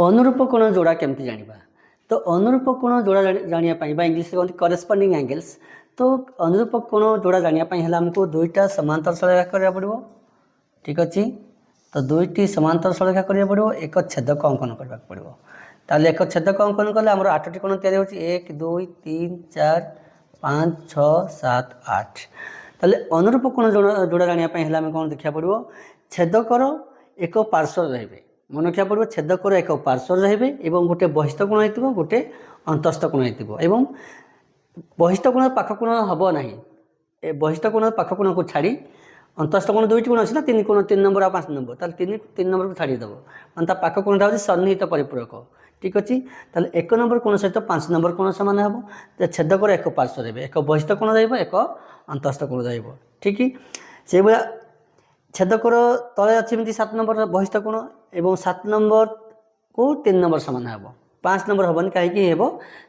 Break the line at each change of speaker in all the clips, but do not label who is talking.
अनुरूप कोण जोड़ा केमती जानिबा तो अनुरूप कोण जोड़ा जानिया पाई बा इंग्लिश कहते करेस्पोंडिंग एंगल्स। तो अनुरूप कोण जोड़ा जानिया पाई हला हमको दुईटा समांतर सरलरेखा करिया पड़िबो। ठीक अछि, तो दुईटी समांतर सरलरेखा करिया पड़िबो, एक छेदक अंकन करबा पड़िबो। ताले एक छेदक अंकन कले हमर 8टी कोण तयारी होछि 1 2 3 4 5 6 7 8। ताले अनुरूप कोण जोड़ा जानिया पाई हला हम कोन देखिया पड़िबो, छेदकर एक पार्श्व रहिबे। मन रखा पड़ो छेदकर एक पार्श्व रहिबे एवं गोटे बहिस्थ कोण होइतिबो, गोटे अंतस्थ कोण होइतिबो। एवं बहिस्थ कोण पाख कोण हबो नाही, ए बहिस्थ कोण पाख कोण को छाड़ी अंतस्थ कोण दुईटी कोण अछि ना, 3 कोण 3 नंबर आ 5 नंबर, ताले 3 नंबर को छाड़ी देबो मन ता पाख कोणटा होछि सन्निहित परिपूरक। ठीक अछि, ताले 1 नंबर कोण सहित 5 नंबर कोण समान हबो। ते छेदकर एक पार्श्व रहिबे, एक बहिस्थ कोण रहिबो, एक अंतस्थ कोण रहिबो। ठीक से बेला छेदकर तले अच्छी 7 नंबर बहिस्थ कोण एवं 7 नंबर को 3 नंबर समान हे 5 नंबर हेबन कहीं हे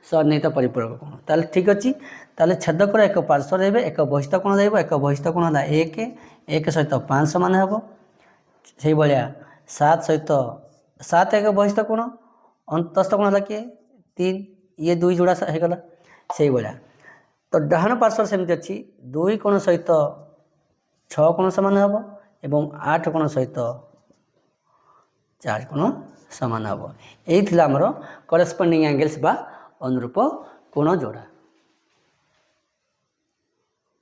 सन्निहित परिपूरक कोण। ताले ठीक अच्छी ताले छेदकर एक पार्श्व रहिबे, एक बहिस्थ कोण रहिबो, एक बहिस्थ कोण हला 1 1 सहित 5 समान हे से भाया 7 सहित 7 एक बहिस्थ कोण, अंतस्थ कोण हला किए 3, ये 2 जोड़ा हे गला से भाया। तो डाहाण पार्श्व सेमती अच्छी 2 कोण सहित 6 कोण समान हे एवं 8 कोण सहित 4 कोण समान हे। यही आमर करेस्पोंडिंग एंगल्स बा अनुरूप कोण जोड़ा।